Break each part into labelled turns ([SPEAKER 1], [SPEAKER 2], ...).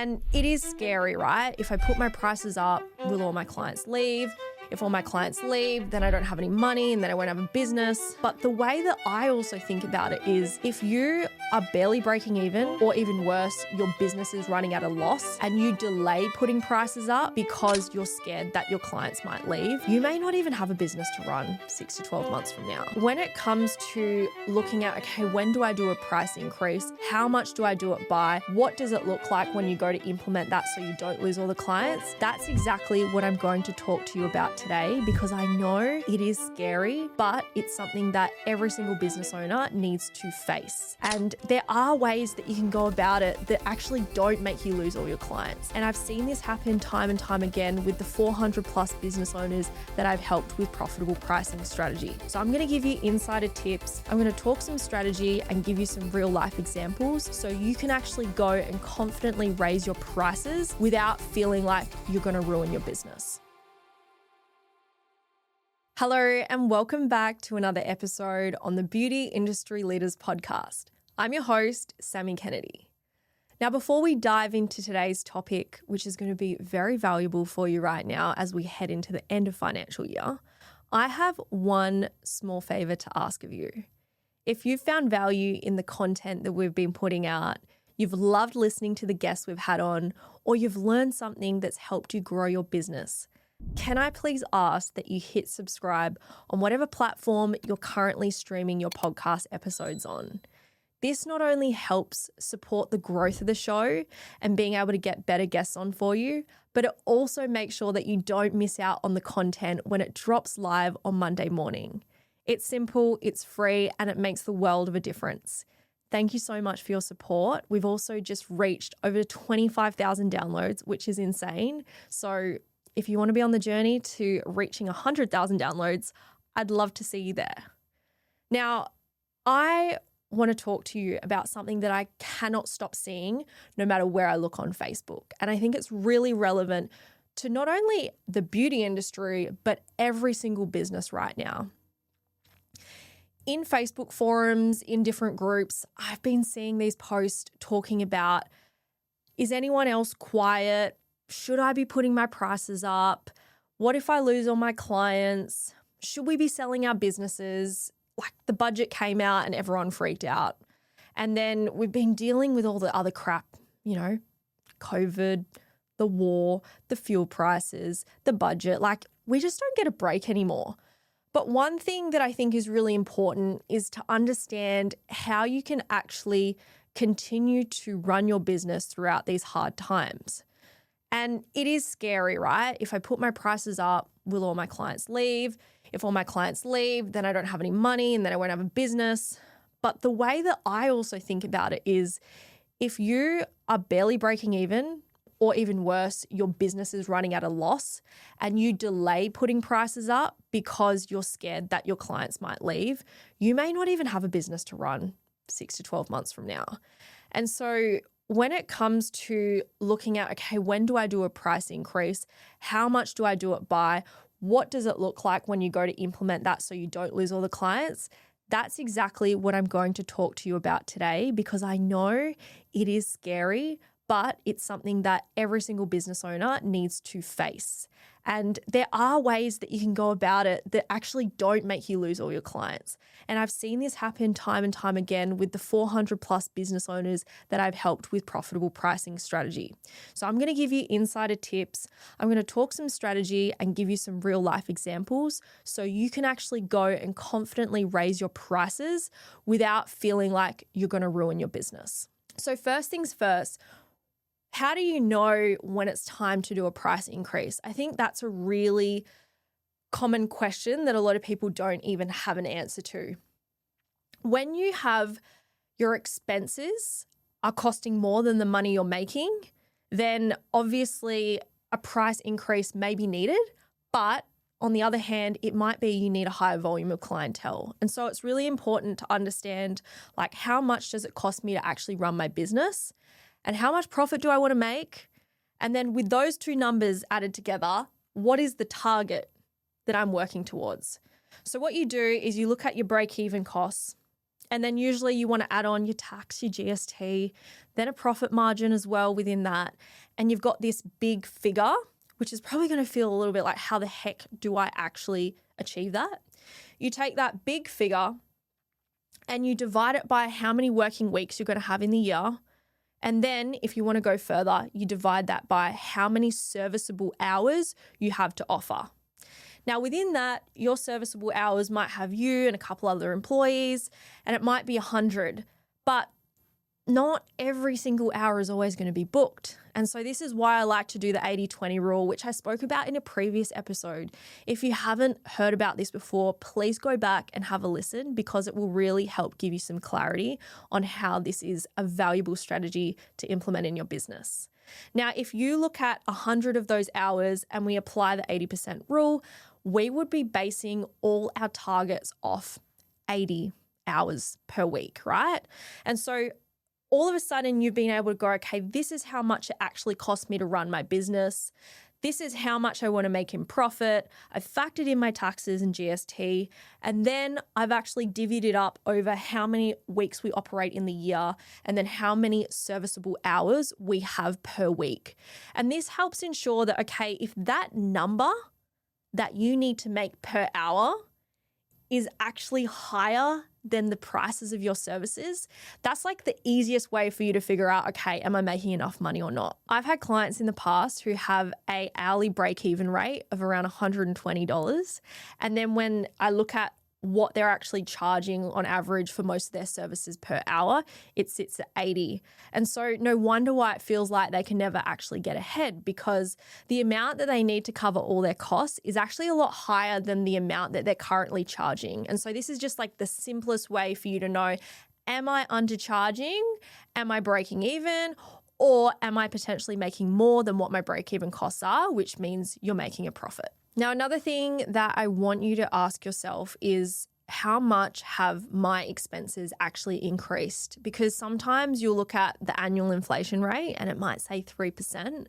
[SPEAKER 1] And it is scary, right? If I put my prices up, will all my clients leave? If all my clients leave, then I don't have any money and then I won't have a business. But the way that I also think about it is if you are barely breaking even, or even worse, your business is running at a loss and you delay putting prices up because you're scared that your clients might leave, you may not even have a business to run 6 to 12 months from now. When it comes to looking at, okay, when do I do a price increase? How much do I do it by? What does it look like when you go to implement that so you don't lose all the clients? That's exactly what I'm going to talk to you about today, because I know it is scary, but it's something that every single business owner needs to face. And there are ways that you can go about it that actually don't make you lose all your clients. And I've seen this happen time and time again with the 400 plus business owners that I've helped with profitable pricing strategy. So I'm going to give you insider tips. I'm going to talk some strategy and give you some real life examples so you can actually go and confidently raise your prices without feeling like you're going to ruin your business. Hello, and welcome back to another episode on the Beauty Industry Leaders Podcast. I'm your host, Sammy Kennedy. Now, before we dive into today's topic, which is going to be very valuable for you right now as we head into the end of financial year, I have one small favor to ask of you. If you've found value in the content that we've been putting out, you've loved listening to the guests we've had on, or you've learned something that's helped you grow your business, can I please ask that you hit subscribe on whatever platform you're currently streaming your podcast episodes on? This not only helps support the growth of the show and being able to get better guests on for you, but it also makes sure that you don't miss out on the content when it drops live on Monday morning. It's simple, it's free, and it makes the world of a difference. Thank you so much for your support. We've also just reached over 25,000 downloads, which is insane. So if you want to be on the journey to reaching 100,000 downloads, I'd love to see you there. Now, I want to talk to you about something that I cannot stop seeing no matter where I look on Facebook. And I think it's really relevant to not only the beauty industry, but every single business right now. In Facebook forums, in different groups, I've been seeing these posts talking about, is anyone else quiet? Should I be putting my prices up? What if I lose all my clients? Should we be selling our businesses? Like the budget came out and everyone freaked out. And then we've been dealing with all the other crap, COVID, the war, the fuel prices, the budget. Like we just don't get a break anymore. But one thing that I think is really important is to understand how you can actually continue to run your business throughout these hard times. And it is scary, right? If I put my prices up, will all my clients leave? If all my clients leave, then I don't have any money and then I won't have a business. But the way that I also think about it is if you are barely breaking even, or even worse, your business is running at a loss and you delay putting prices up because you're scared that your clients might leave, you may not even have a business to run 6 to 12 months from now. And so when it comes to looking at, okay, when do I do a price increase? How much do I do it by? What does it look like when you go to implement that so you don't lose all the clients? That's exactly what I'm going to talk to you about today, because I know it is scary, but it's something that every single business owner needs to face. And there are ways that you can go about it that actually don't make you lose all your clients. And I've seen this happen time and time again with the 400 plus business owners that I've helped with profitable pricing strategy. So I'm going to give you insider tips. I'm going to talk some strategy and give you some real life examples so you can actually go and confidently raise your prices without feeling like you're going to ruin your business. So first things first, how do you know when it's time to do a price increase? I think that's a really common question that a lot of people don't even have an answer to. When you have your expenses are costing more than the money you're making, then obviously a price increase may be needed, but on the other hand, it might be you need a higher volume of clientele. And so it's really important to understand, like, how much does it cost me to actually run my business? And how much profit do I want to make? And then with those two numbers added together, what is the target that I'm working towards? So what you do is you look at your break-even costs, And then usually you want to add on your tax, your GST, then a profit margin as well within that. And you've got this big figure, which is probably going to feel a little bit like, how the heck do I actually achieve that? You take that big figure and you divide it by how many working weeks you're going to have in the year. And then if you want to go further, you divide that by how many serviceable hours you have to offer. Now, within that, your serviceable hours might have you and a couple other employees, and it might be 100, but not every single hour is always going to be booked. And so this is why I like to do the 80-20 rule, which I spoke about in a previous episode. If you haven't heard about this before, please go back and have a listen, because it will really help give you some clarity on how this is a valuable strategy to implement in your business. Now, if you look at 100 of those hours and we apply the 80% rule, we would be basing all our targets off 80 hours per week, right? And so all of a sudden you've been able to go, okay, this is how much it actually costs me to run my business. This is how much I want to make in profit. I've factored in my taxes and GST, and then I've actually divvied it up over how many weeks we operate in the year and then how many serviceable hours we have per week. And this helps ensure that, okay, if that number that you need to make per hour is actually higher than the prices of your services, that's like the easiest way for you to figure out, okay, am I making enough money or not? I've had clients in the past who have a hourly break-even rate of around $120. And then when I look at what they're actually charging on average for most of their services per hour, it sits at 80. And so no wonder why it feels like they can never actually get ahead, because the amount that they need to cover all their costs is actually a lot higher than the amount that they're currently charging. And so this is just like the simplest way for you to know, am I undercharging? Am I breaking even? Or am I potentially making more than what my break-even costs are, which means you're making a profit? Now, another thing that I want you to ask yourself is, how much have my expenses actually increased? Because sometimes you'll look at the annual inflation rate and it might say 3%.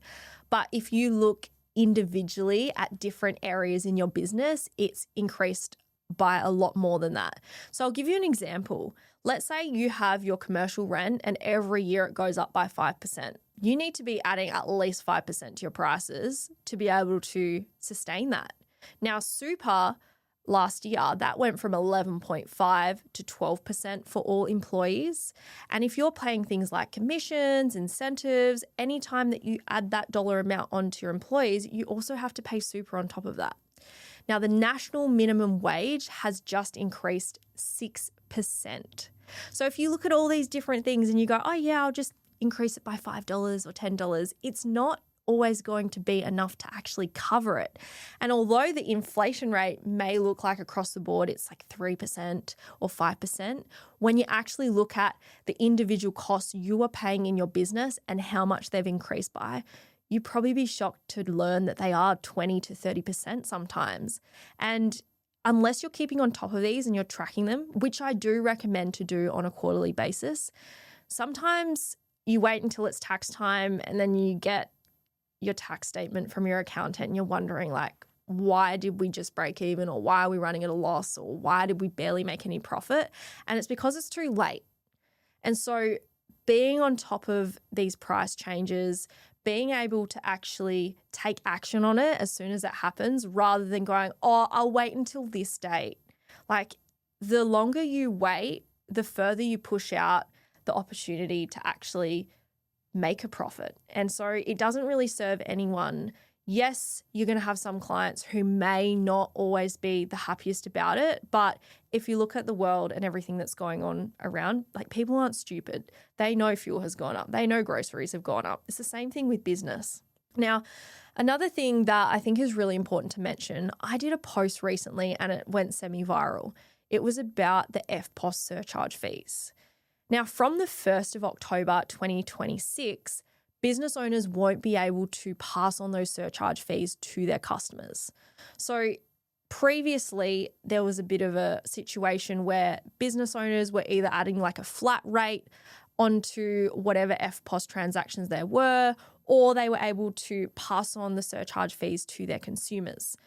[SPEAKER 1] But if you look individually at different areas in your business, it's increased by a lot more than that. So I'll give you an example. Let's say you have your commercial rent and every year it goes up by 5%. You need to be adding at least 5% to your prices to be able to sustain that. Now, super last year, that went from 11.5 to 12% for all employees. And if you're paying things like commissions, incentives, anytime that you add that dollar amount onto your employees, you also have to pay super on top of that. Now, the national minimum wage has just increased 6%. So if you look at all these different things and you go, oh yeah, I'll just increase it by $5 or $10, it's not always going to be enough to actually cover it. And although the inflation rate may look like across the board it's like 3% or 5%, when you actually look at the individual costs you are paying in your business and how much they've increased by, you'd probably be shocked to learn that they are 20 to 30% sometimes. And unless you're keeping on top of these and you're tracking them, which I do recommend to do on a quarterly basis, sometimes you wait until it's tax time and then you get your tax statement from your accountant and you're wondering like, why did we just break even, or why are we running at a loss, or why did we barely make any profit? And it's because it's too late. And so being on top of these price changes, being able to actually take action on it as soon as it happens, rather than going, oh, I'll wait until this date. Like, the longer you wait, the further you push out the opportunity to actually make a profit. And so it doesn't really serve anyone. Yes, you're going to have some clients who may not always be the happiest about it, but if you look at the world and everything that's going on around, like, people aren't stupid. They know fuel has gone up. They know groceries have gone up. It's the same thing with business. Now, another thing that I think is really important to mention, I did a post recently and it went semi-viral. It was about the EFTPOS surcharge fees. Now, from the 1st of October 2026, business owners won't be able to pass on those surcharge fees to their customers. So previously, there was a bit of a situation where business owners were either adding like a flat rate onto whatever EFTPOS transactions there were, or they were able to pass on the surcharge fees to their consumers.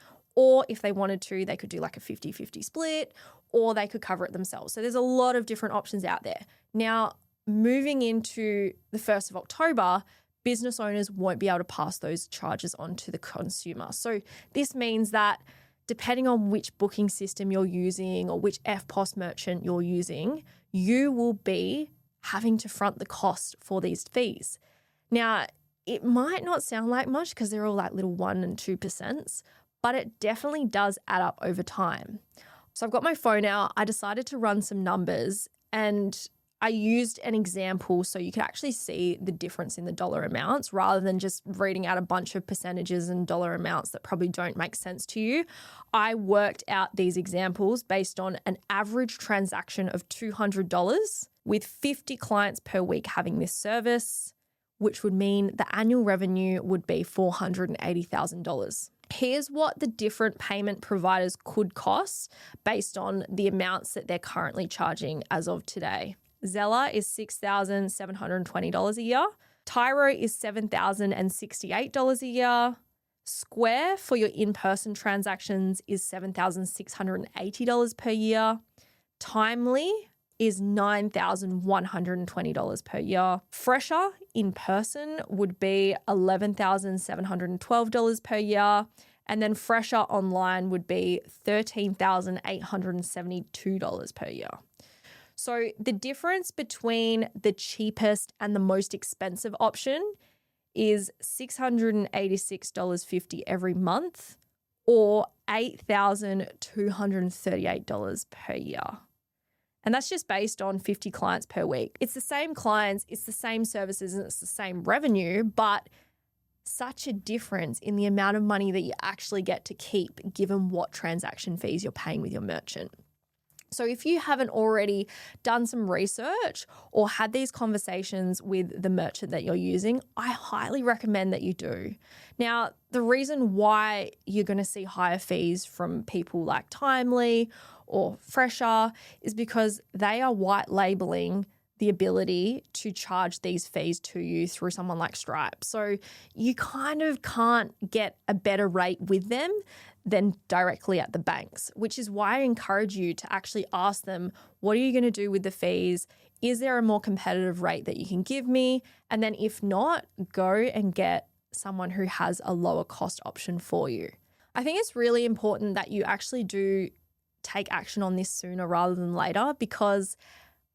[SPEAKER 1] Or if they wanted to, they could do like a 50-50 split, or they could cover it themselves. So there's a lot of different options out there. Now, moving into the 1st of October, business owners won't be able to pass those charges on to the consumer. So this means that depending on which booking system you're using or which EFTPOS merchant you're using, you will be having to front the cost for these fees. Now, it might not sound like much because they're all like little 1% and 2%, but it definitely does add up over time. So I've got my phone out. I decided to run some numbers and I used an example so you could actually see the difference in the dollar amounts rather than just reading out a bunch of percentages and dollar amounts that probably don't make sense to you. I worked out these examples based on an average transaction of $200 with 50 clients per week having this service, which would mean the annual revenue would be $480,000. Here's what the different payment providers could cost based on the amounts that they're currently charging as of today. Zeller is $6,720 a year. Tyro is $7,068 a year. Square for your in-person transactions is $7,680 per year. Timely is $9,120 per year. Fresha in person would be $11,712 per year. And then Fresha online would be $13,872 per year. So the difference between the cheapest and the most expensive option is $686.50 every month or $8,238 per year. And that's just based on 50 clients per week. It's the same clients, it's the same services, and it's the same revenue, but such a difference in the amount of money that you actually get to keep given what transaction fees you're paying with your merchant. So if you haven't already done some research or had these conversations with the merchant that you're using, I highly recommend that you do. Now, the reason why you're going to see higher fees from people like Timely or Fresha is because they are white labeling the ability to charge these fees to you through someone like Stripe. So you kind of can't get a better rate with them than directly at the banks, which is why I encourage you to actually ask them, what are you going to do with the fees? Is there a more competitive rate that you can give me? And then if not, go and get someone who has a lower cost option for you. I think it's really important that you actually do take action on this sooner rather than later, because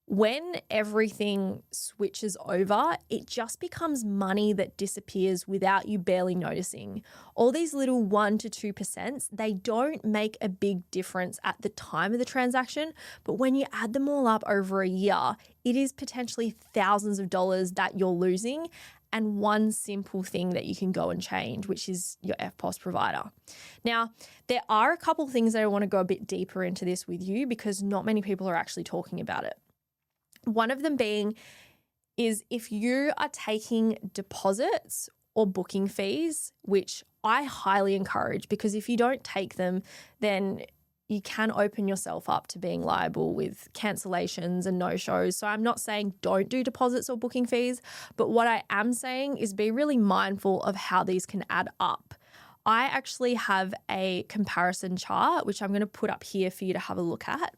[SPEAKER 1] when everything switches over, it just becomes money that disappears without you barely noticing. All these little 1% to 2%, they don't make a big difference at the time of the transaction, but when you add them all up over a year, it is potentially thousands of dollars that you're losing, and one simple thing that you can go and change, which is your EFTPOS provider. Now, there are a couple of things that I want to go a bit deeper into this with you because not many people are actually talking about it. One of them being is if you are taking deposits or booking fees, which I highly encourage, because if you don't take them, then you can open yourself up to being liable with cancellations and no-shows. So I'm not saying don't do deposits or booking fees, but what I am saying is be really mindful of how these can add up. I actually have a comparison chart, which I'm going to put up here for you to have a look at.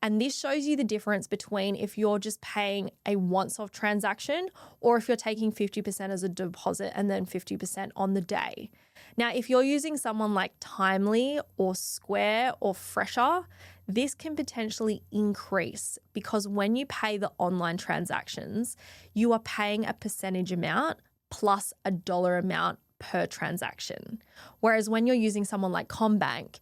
[SPEAKER 1] And this shows you the difference between if you're just paying a once-off transaction or if you're taking 50% as a deposit and then 50% on the day. Now, if you're using someone like Timely or Square or Fresha, this can potentially increase because when you pay the online transactions, you are paying a percentage amount plus a dollar amount per transaction. Whereas when you're using someone like CommBank,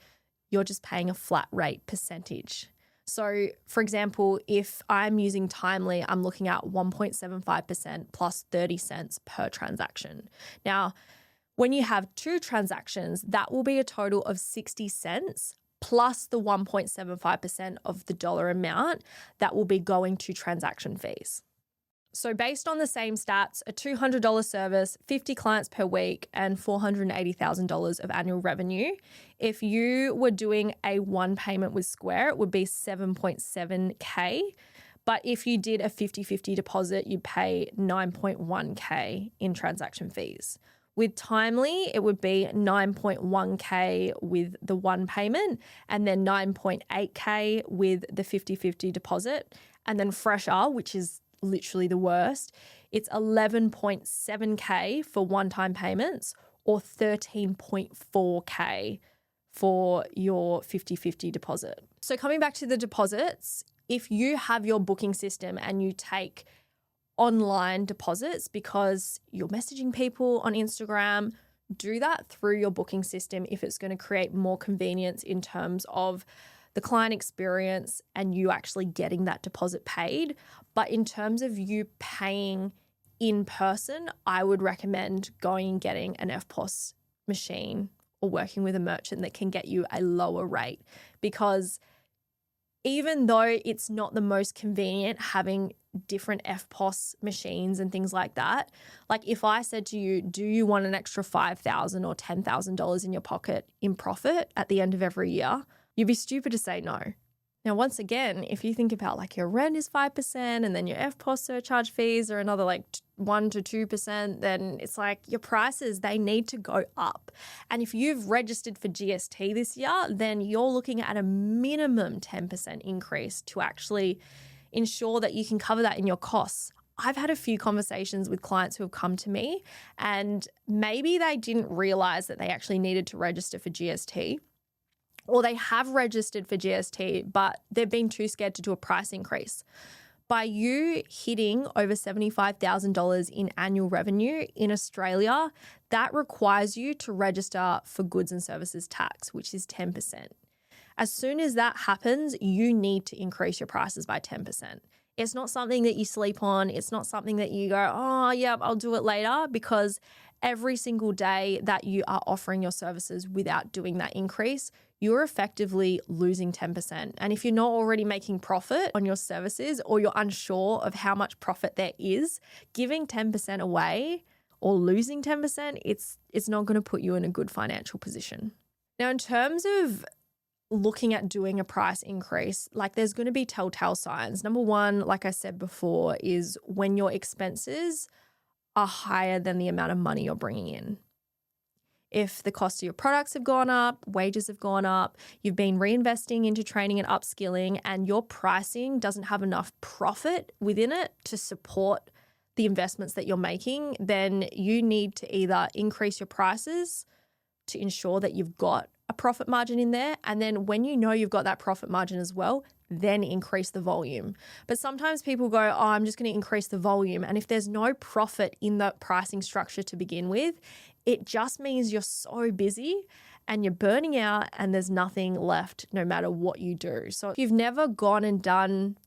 [SPEAKER 1] you're just paying a flat rate percentage. So, for example, if I'm using Timely, I'm looking at 1.75% plus 30 cents per transaction. Now, when you have two transactions, that will be a total of 60 cents plus the 1.75% of the dollar amount that will be going to transaction fees. So based on the same stats, a $200 service, 50 clients per week, and $480,000 of annual revenue, if you were doing a one payment with Square, it would be $7.7K. But if you did a 50-50 deposit, you'd pay $9.1K in transaction fees. With Timely, it would be 9.1K with the one payment and then 9.8K with the 50/50 deposit. And then Fresha, which is literally the worst, it's 11.7K for one-time payments or 13.4K for your 50/50 deposit. So coming back to the deposits, if you have your booking system and you take online deposits because you're messaging people on Instagram, do that through your booking system if it's going to create more convenience in terms of the client experience and you actually getting that deposit paid. But in terms of you paying in person, I would recommend going and getting an EFTPOS machine or working with a merchant that can get you a lower rate, because even though it's not the most convenient having different EFTPOS machines and things like that, like if I said to you, do you want an extra $5,000 or $10,000 in your pocket in profit at the end of every year, you'd be stupid to say no. Now, once again, if you think about like your rent is 5% and then your EFTPOS surcharge fees are another like 1 to 2%, then it's like your prices, they need to go up. And if you've registered for GST this year, then you're looking at a minimum 10% increase to actually ensure that you can cover that in your costs. I've had a few conversations with clients who have come to me and maybe they didn't realize that they actually needed to register for GST, or they have registered for GST, but they've been too scared to do a price increase. By you hitting over $75,000 in annual revenue in Australia, that requires you to register for goods and services tax, which is 10%. As soon as that happens, you need to increase your prices by 10%. It's not something that you sleep on. It's not something that you go, oh, yeah, I'll do it later, because every single day that you are offering your services without doing that increase, you're effectively losing 10%. And if you're not already making profit on your services or you're unsure of how much profit there is, giving 10% away or losing 10%, it's not going to put you in a good financial position. Now, in terms of looking at doing a price increase, like there's going to be telltale signs. Number one, like I said before, is when your expenses are higher than the amount of money you're bringing in. If the cost of your products have gone up, wages have gone up, you've been reinvesting into training and upskilling, and your pricing doesn't have enough profit within it to support the investments that you're making, then you need to either increase your prices to ensure that you've got a profit margin in there. And then when you know you've got that profit margin as well, then increase the volume. But sometimes people go, oh, I'm just going to increase the volume. And if there's no profit in the pricing structure to begin with, it just means you're so busy and you're burning out and there's nothing left no matter what you do. So if you've never gone and done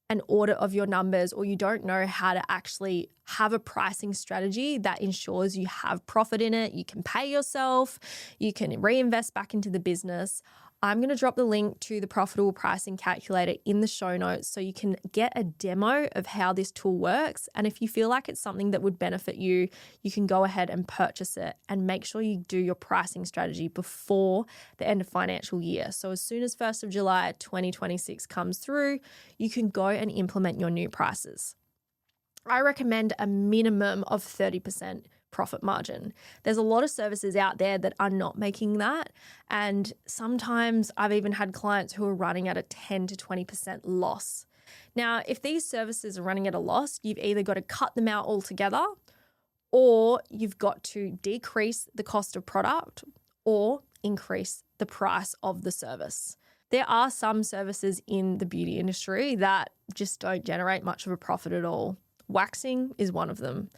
[SPEAKER 1] an audit of your numbers, or you don't know how to actually have a pricing strategy that ensures you have profit in it, you can pay yourself, you can reinvest back into the business, I'm going to drop the link to the profitable pricing calculator in the show notes so you can get a demo of how this tool works. And if you feel like it's something that would benefit you, you can go ahead and purchase it, and make sure you do your pricing strategy before the end of financial year. So as soon as 1st of July 2026 comes through, you can go and implement your new prices. I recommend a minimum of 30% profit margin. There's a lot of services out there that are not making that. And sometimes I've even had clients who are running at a 10 to 20% loss. Now, if these services are running at a loss, you've either got to cut them out altogether, or you've got to decrease the cost of product or increase the price of the service. There are some services in the beauty industry that just don't generate much of a profit at all. Waxing is one of them.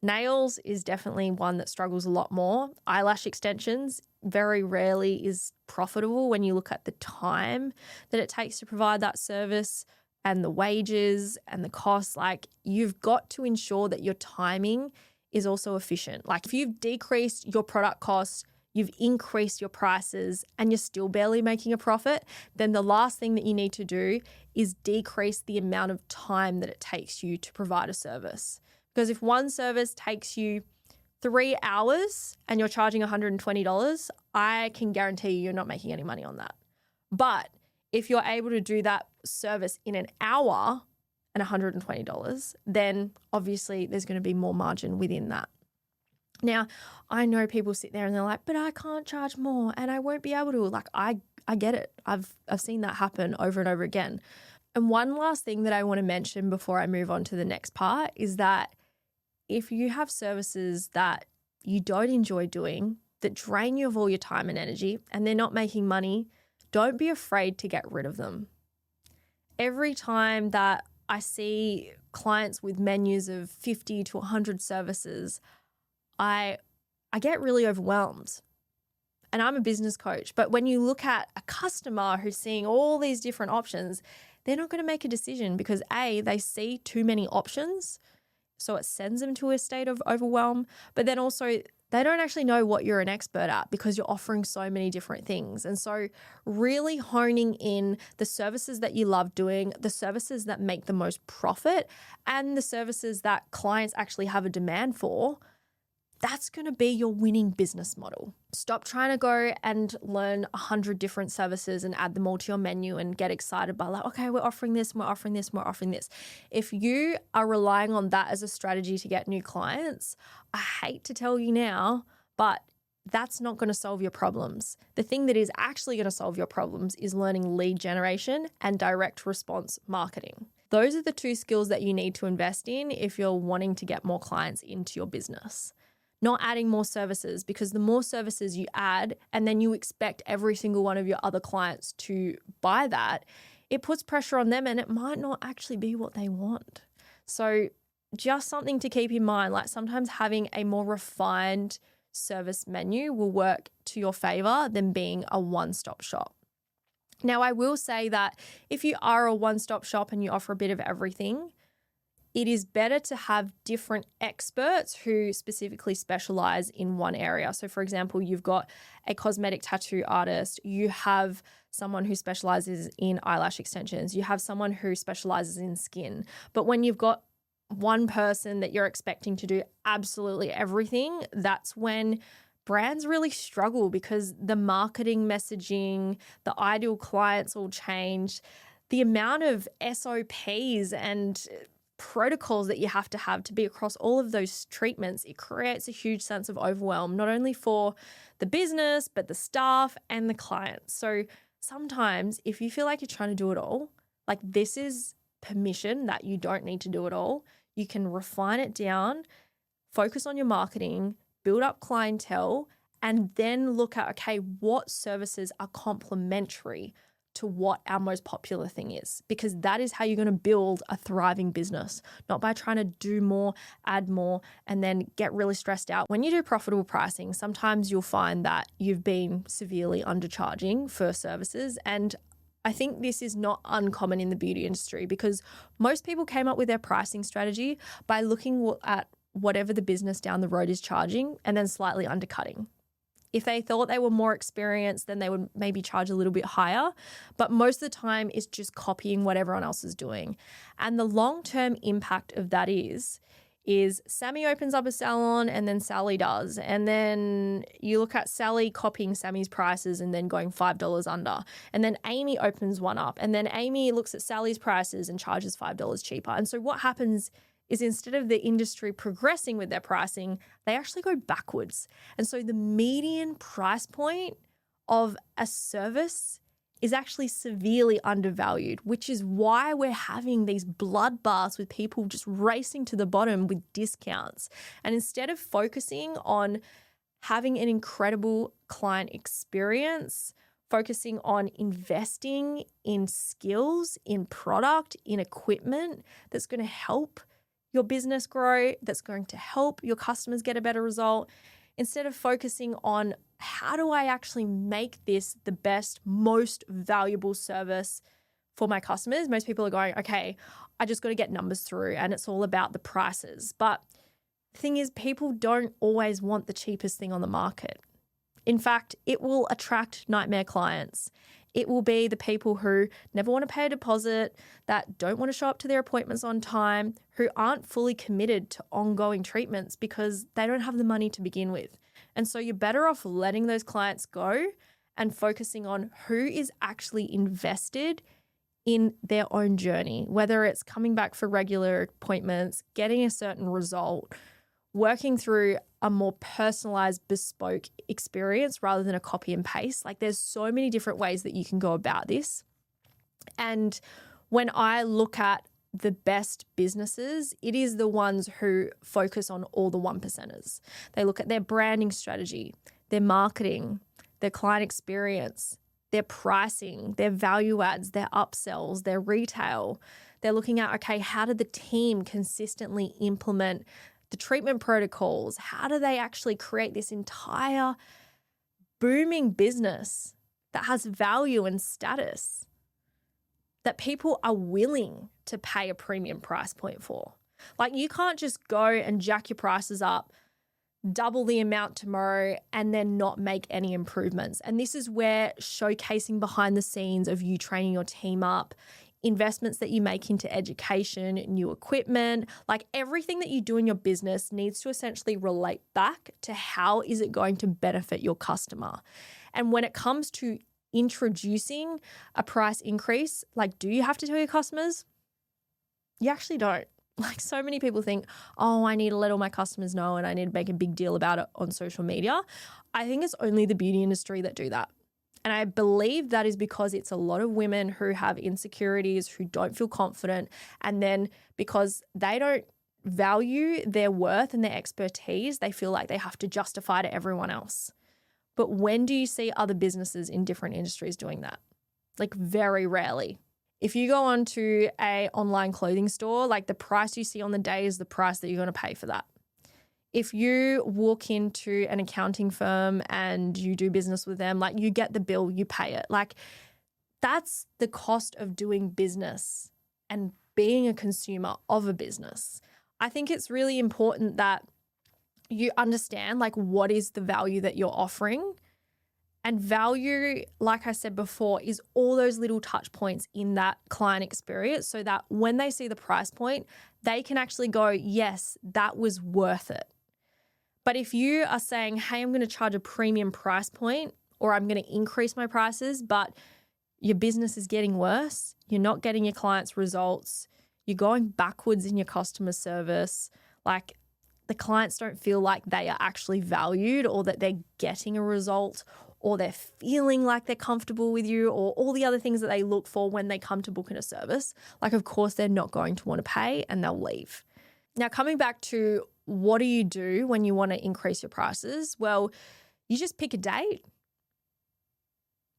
[SPEAKER 1] Nails is definitely one that struggles a lot more. Eyelash extensions very rarely is profitable when you look at the time that it takes to provide that service and the wages and the costs. Like, you've got to ensure that your timing is also efficient. Like, if you've decreased your product costs, you've increased your prices, and you're still barely making a profit, then the last thing that you need to do is decrease the amount of time that it takes you to provide a service. Because if one service takes you 3 hours and you're charging $120, I can guarantee you're not making any money on that. But if you're able to do that service in an hour and $120, then obviously there's going to be more margin within that. Now, I know people sit there and they're like, but I can't charge more and I won't be able to. Like, I get it. I've seen that happen over and over again. And one last thing that I want to mention before I move on to the next part is that if you have services that you don't enjoy doing, that drain you of all your time and energy, and they're not making money, don't be afraid to get rid of them. Every time that I see clients with menus of 50 to 100 services, I get really overwhelmed. And I'm a business coach, but when you look at a customer who's seeing all these different options, they're not going to make a decision because A, they see too many options, so it sends them to a state of overwhelm, but then also they don't actually know what you're an expert at because you're offering so many different things. And so really honing in the services that you love doing, the services that make the most profit, and the services that clients actually have a demand for, that's going to be your winning business model. Stop trying to go and learn 100 different services and add them all to your menu and get excited by like, okay, we're offering this, we're offering this, we're offering this. If you are relying on that as a strategy to get new clients, I hate to tell you now, but that's not going to solve your problems. The thing that is actually going to solve your problems is learning lead generation and direct response marketing. Those are the two skills that you need to invest in if you're wanting to get more clients into your business. Not adding more services, because the more services you add and then you expect every single one of your other clients to buy that, it puts pressure on them and it might not actually be what they want. So just something to keep in mind, like sometimes having a more refined service menu will work to your favor than being a one-stop shop. Now, I will say that if you are a one-stop shop and you offer a bit of everything, it is better to have different experts who specifically specialize in one area. So for example, you've got a cosmetic tattoo artist, you have someone who specializes in eyelash extensions, you have someone who specializes in skin. But when you've got one person that you're expecting to do absolutely everything, that's when brands really struggle because the marketing messaging, the ideal clients all change. The amount of SOPs and protocols that you have to be across all of those treatments, it creates a huge sense of overwhelm, not only for the business, but the staff and the clients. So sometimes if you feel like you're trying to do it all, like this is permission that you don't need to do it all. You can refine it down, focus on your marketing, build up clientele, and then look at, okay, what services are complementary to what our most popular thing is, because that is how you're going to build a thriving business, not by trying to do more, add more, and then get really stressed out. When you do profitable pricing, sometimes you'll find that you've been severely undercharging for services. And I think this is not uncommon in the beauty industry because most people came up with their pricing strategy by looking at whatever the business down the road is charging and then slightly undercutting. If they thought they were more experienced, then they would maybe charge a little bit higher. But most of the time, it's just copying what everyone else is doing. And the long-term impact of that is Sammy opens up a salon and then Sally does. And then you look at Sally copying Sammy's prices and then going $5 under. And then Amy opens one up. And then Amy looks at Sally's prices and charges $5 cheaper. And so what happens is instead of the industry progressing with their pricing, they actually go backwards. And so the median price point of a service is actually severely undervalued, which is why we're having these bloodbaths with people just racing to the bottom with discounts. And instead of focusing on having an incredible client experience, focusing on investing in skills, in product, in equipment that's going to help your business grow, that's going to help your customers get a better result, instead of focusing on how do I actually make this the best, most valuable service for my customers. Most people are going, okay, I just got to get numbers through and it's all about the prices. But the thing is, people don't always want the cheapest thing on the market. In fact, it will attract nightmare clients. It will be the people who never want to pay a deposit, that don't want to show up to their appointments on time, who aren't fully committed to ongoing treatments because they don't have the money to begin with. And so you're better off letting those clients go and focusing on who is actually invested in their own journey, whether it's coming back for regular appointments, getting a certain result, working through a more personalized, bespoke experience rather than a copy and paste. Like there's so many different ways that you can go about this. And when I look at the best businesses, it is the ones who focus on all the one percenters. They look at their branding strategy, their marketing, their client experience, their pricing, their value adds, their upsells, their retail. They're looking at, okay, how did the team consistently implement the treatment protocols? How do they actually create this entire booming business that has value and status that people are willing to pay a premium price point for? Like you can't just go and jack your prices up, double the amount tomorrow, and then not make any improvements. And this is where showcasing behind the scenes of you training your team up, investments that you make into education, new equipment, like everything that you do in your business needs to essentially relate back to how is it going to benefit your customer. And when it comes to introducing a price increase, like do you have to tell your customers? You actually don't. Like so many people think, oh, I need to let all my customers know and I need to make a big deal about it on social media. I think it's only the beauty industry that do that. And I believe that is because it's a lot of women who have insecurities, who don't feel confident. And then because they don't value their worth and their expertise, they feel like they have to justify to everyone else. But when do you see other businesses in different industries doing that? Like very rarely. If you go onto an online clothing store, like the price you see on the day is the price that you're going to pay for that. If you walk into an accounting firm and you do business with them, like you get the bill, you pay it. Like that's the cost of doing business and being a consumer of a business. I think it's really important that you understand like what is the value that you're offering. And value, like I said before, is all those little touch points in that client experience so that when they see the price point, they can actually go, yes, that was worth it. But if you are saying, hey, I'm going to charge a premium price point or I'm going to increase my prices, but your business is getting worse, you're not getting your clients' results, you're going backwards in your customer service, like the clients don't feel like they are actually valued or that they're getting a result or they're feeling like they're comfortable with you or all the other things that they look for when they come to book in a service, like of course they're not going to want to pay and they'll leave. Now coming back to what do you do when you want to increase your prices? Well, you just pick a date.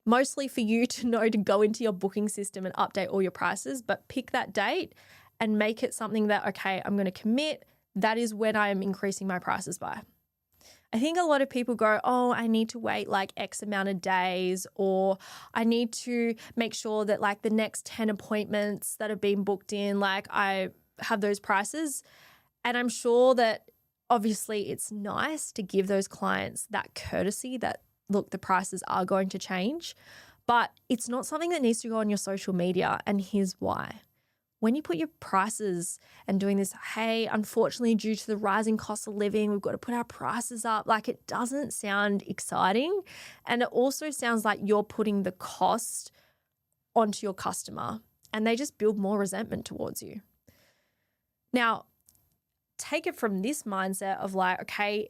[SPEAKER 1] Mostly for you to know to go into your booking system and update all your prices, but pick that date and make it something that, okay, I'm going to commit. That is when I am increasing my prices by. I think a lot of people go, oh, I need to wait like X amount of days, or I need to make sure that like the next 10 appointments that have been booked in, like I have those prices. And I'm sure that obviously it's nice to give those clients that courtesy that, look, the prices are going to change, but it's not something that needs to go on your social media. And here's why. When you put your prices and doing this, hey, unfortunately, due to the rising cost of living, we've got to put our prices up. Like it doesn't sound exciting. And it also sounds like you're putting the cost onto your customer and they just build more resentment towards you. Now, take it from this mindset of like, okay,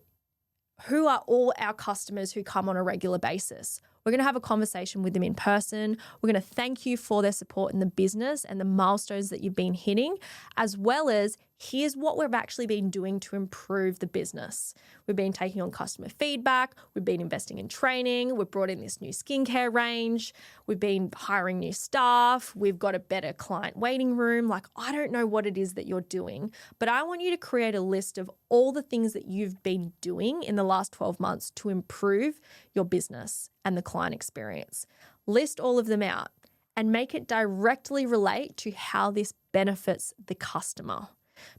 [SPEAKER 1] who are all our customers who come on a regular basis? We're going to have a conversation with them in person. We're going to thank you for their support in the business and the milestones that you've been hitting, as well as here's what we've actually been doing to improve the business. We've been taking on customer feedback. We've been investing in training. We've brought in this new skincare range. We've been hiring new staff. We've got a better client waiting room. Like, I don't know what it is that you're doing, but I want you to create a list of all the things that you've been doing in the last 12 months to improve your business and the client experience. List all of them out and make it directly relate to how this benefits the customer.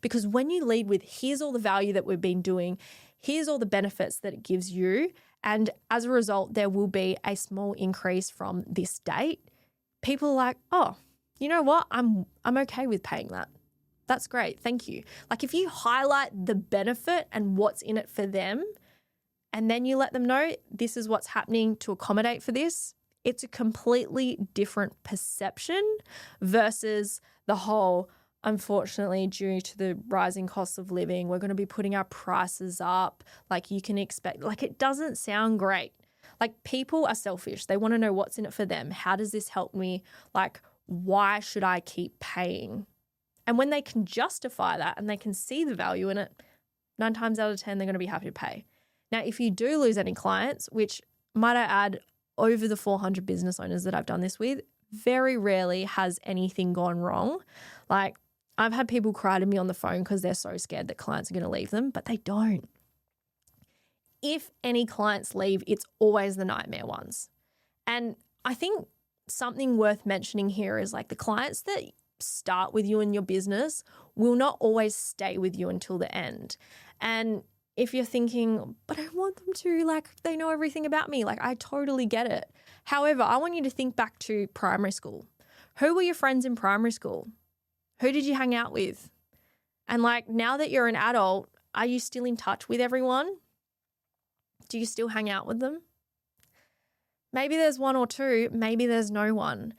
[SPEAKER 1] Because when you lead with, here's all the value that we've been doing, here's all the benefits that it gives you, and as a result, there will be a small increase from this date, people are like, oh, you know what? I'm okay with paying that. That's great. Thank you. Like if you highlight the benefit and what's in it for them, and then you let them know this is what's happening to accommodate for this, it's a completely different perception versus the whole, unfortunately, due to the rising cost of living, we're going to be putting our prices up. Like you can expect, like it doesn't sound great. Like people are selfish. They want to know what's in it for them. How does this help me? Like, why should I keep paying? And when they can justify that and they can see the value in it, 9 times out of 10, they're going to be happy to pay. Now, if you do lose any clients, which might I add, over the 400 business owners that I've done this with, very rarely has anything gone wrong. Like I've had people cry to me on the phone because they're so scared that clients are going to leave them, but they don't. If any clients leave, it's always the nightmare ones. And I think something worth mentioning here is like the clients that start with you in your business will not always stay with you until the end. And if you're thinking, but I want them to, like, they know everything about me, like, I totally get it. However, I want you to think back to primary school. Who were your friends in primary school? Who did you hang out with? And like, now that you're an adult, are you still in touch with everyone? Do you still hang out with them? Maybe there's one or two, maybe there's no one.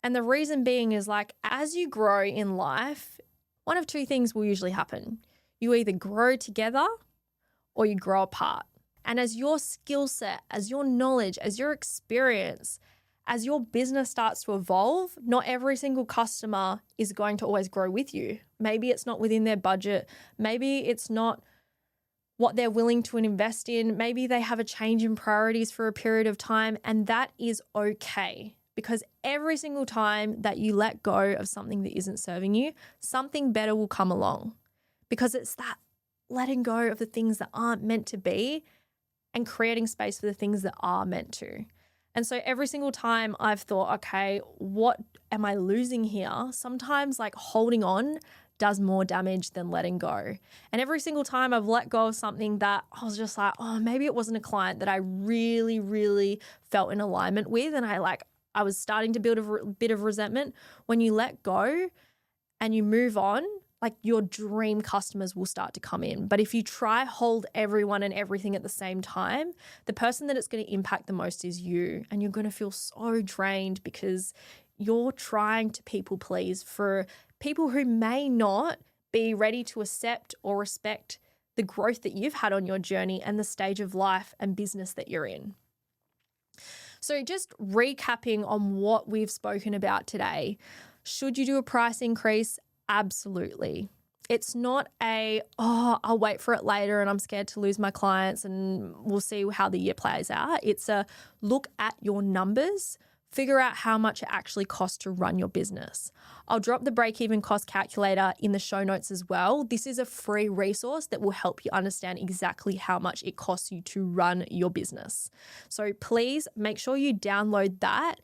[SPEAKER 1] And the reason being is like, as you grow in life, one of two things will usually happen. You either grow together or you grow apart. And as your skill set, as your knowledge, as your experience, as your business starts to evolve, not every single customer is going to always grow with you. Maybe it's not within their budget. Maybe it's not what they're willing to invest in. Maybe they have a change in priorities for a period of time, and that is okay. Because every single time that you let go of something that isn't serving you, something better will come along. Because it's that letting go of the things that aren't meant to be and creating space for the things that are meant to. And so every single time I've thought, okay, what am I losing here? Sometimes like holding on does more damage than letting go. And every single time I've let go of something that I was just like, oh, maybe it wasn't a client that I really, really felt in alignment with. And I was starting to build a bit of resentment. When you let go and you move on, like your dream customers will start to come in. But if you try hold everyone and everything at the same time, the person that it's going to impact the most is you. And you're going to feel so drained because you're trying to people please for people who may not be ready to accept or respect the growth that you've had on your journey and the stage of life and business that you're in. So just recapping on what we've spoken about today, should you do a price increase? Absolutely. It's not I'll wait for it later and I'm scared to lose my clients and we'll see how the year plays out. It's a look at your numbers, figure out how much it actually costs to run your business. I'll drop the break-even cost calculator in the show notes as well. This is a free resource that will help you understand exactly how much it costs you to run your business. So please make sure you download that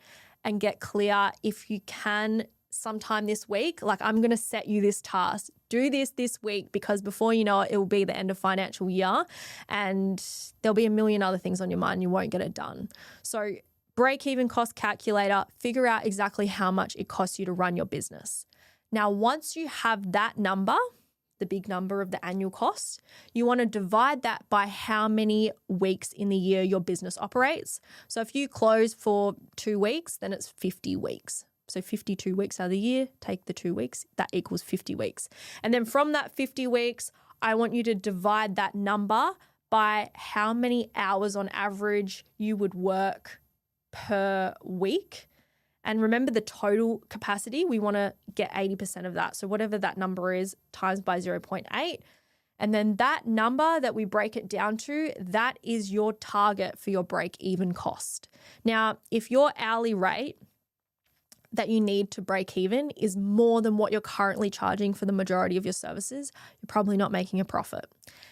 [SPEAKER 1] and get clear if you can sometime this week. Like I'm going to set you this task. Do this week because before you know it, it will be the end of financial year and there'll be a million other things on your mind. You won't get it done. So break-even cost calculator, figure out exactly how much it costs you to run your business. Now, once you have that number, the big number of the annual cost, you want to divide that by how many weeks in the year your business operates. So if you close for 2 weeks, then it's 50 weeks. So 52 weeks out of the year, take the 2 weeks, that equals 50 weeks. And then from that 50 weeks, I want you to divide that number by how many hours on average you would work per week. And remember the total capacity, we want to get 80% of that. So whatever that number is times by 0.8. And then that number that we break it down to, that is your target for your break-even cost. Now, if your hourly rate that you need to break even is more than what you're currently charging for the majority of your services, you're probably not making a profit.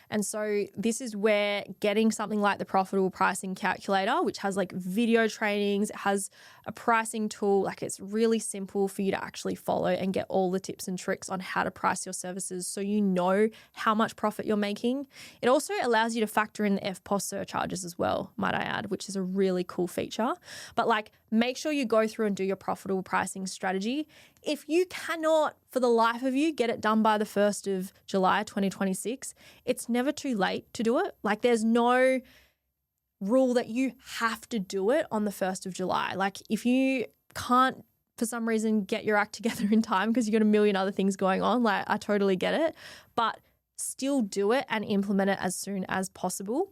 [SPEAKER 1] And so this is where getting something like the profitable pricing calculator, which has like video trainings, it has a pricing tool, like it's really simple for you to actually follow and get all the tips and tricks on how to price your services so you know how much profit you're making. It also allows you to factor in the EFTPOS surcharges as well, might I add, which is a really cool feature. But like make sure you go through and do your profitable pricing strategy. If you cannot, for the life of you, get it done by the 1st of July, 2026, it's never too late to do it. Like there's no rule that you have to do it on the 1st of July. Like if you can't for some reason get your act together in time because you've got a million other things going on. Like, I totally get it, but still do it and implement it as soon as possible.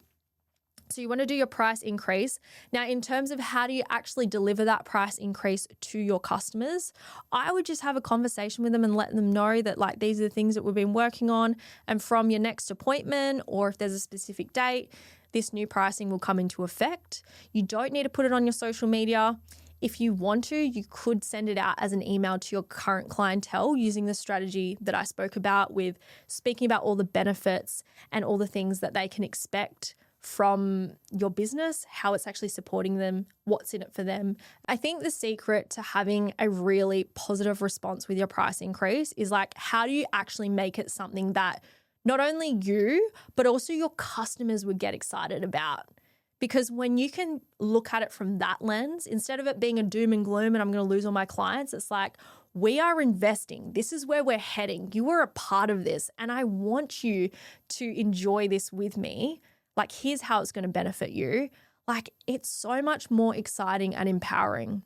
[SPEAKER 1] So you want to do your price increase. Now, in terms of how do you actually deliver that price increase to your customers, I would just have a conversation with them and let them know that like these are the things that we've been working on, and from your next appointment, or if there's a specific date, this new pricing will come into effect. You don't need to put it on your social media. If you want to, you could send it out as an email to your current clientele using the strategy that I spoke about with speaking about all the benefits and all the things that they can expect from your business, how it's actually supporting them, what's in it for them. I think the secret to having a really positive response with your price increase is like, how do you actually make it something that not only you, but also your customers would get excited about? Because when you can look at it from that lens, instead of it being a doom and gloom and I'm going to lose all my clients, it's like, we are investing. This is where we're heading. You are a part of this, and I want you to enjoy this with me. Like, here's how it's going to benefit you. Like, it's so much more exciting and empowering.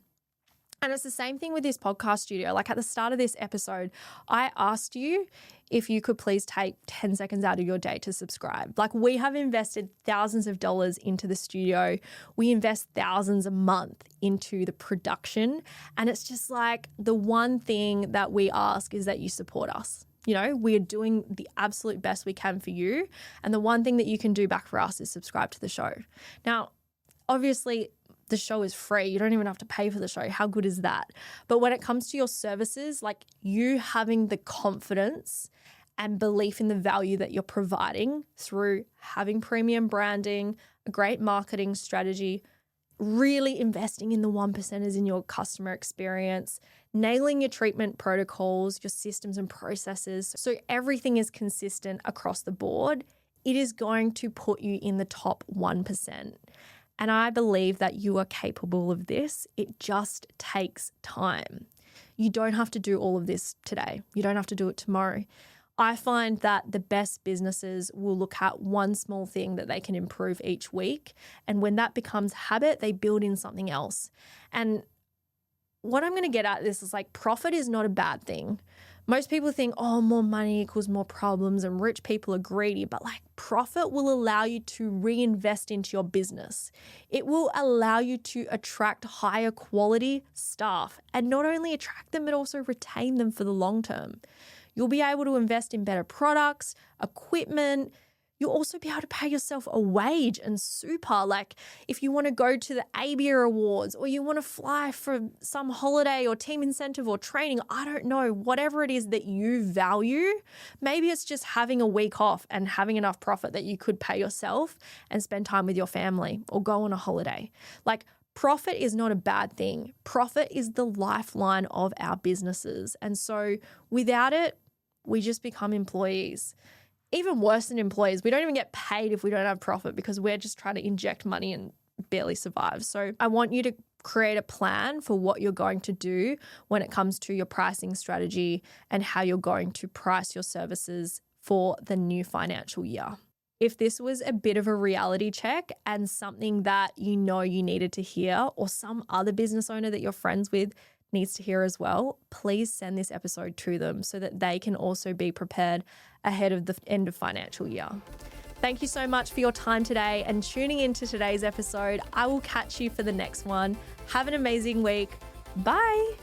[SPEAKER 1] And it's the same thing with this podcast studio. Like, at the start of this episode, I asked you if you could please take 10 seconds out of your day to subscribe. Like, we have invested thousands of dollars into the studio. We invest thousands a month into the production. And it's just like the one thing that we ask is that you support us. You know, we are doing the absolute best we can for you. And the one thing that you can do back for us is subscribe to the show. Now, obviously, the show is free. You don't even have to pay for the show. How good is that? But when it comes to your services, like you having the confidence and belief in the value that you're providing through having premium branding, a great marketing strategy, really investing in the 1%ers in your customer experience, nailing your treatment protocols, your systems and processes, so everything is consistent across the board, it is going to put you in the top 1%. And I believe that you are capable of this. It just takes time. You don't have to do all of this today. You don't have to do it tomorrow. I find that the best businesses will look at one small thing that they can improve each week. And when that becomes habit, they build in something else. And what I'm going to get at this is like, profit is not a bad thing. Most people think, oh, more money equals more problems and rich people are greedy. But like, profit will allow you to reinvest into your business. It will allow you to attract higher quality staff, and not only attract them, but also retain them for the long term. You'll be able to invest in better products, equipment. You'll also be able to pay yourself a wage and super. Like if you want to go to the ABIA Awards, or you want to fly for some holiday or team incentive or training, I don't know, whatever it is that you value, maybe it's just having a week off and having enough profit that you could pay yourself and spend time with your family or go on a holiday. Like, profit is not a bad thing. Profit is the lifeline of our businesses. And so without it, we just become employees. Even worse than employees, we don't even get paid if we don't have profit, because we're just trying to inject money and barely survive. So I want you to create a plan for what you're going to do when it comes to your pricing strategy and how you're going to price your services for the new financial year. If this was a bit of a reality check and something that you know you needed to hear, or some other business owner that you're friends with needs to hear as well, please send this episode to them so that they can also be prepared ahead of the end of financial year. Thank you so much for your time today and tuning into today's episode. I will catch you for the next one. Have an amazing week. Bye.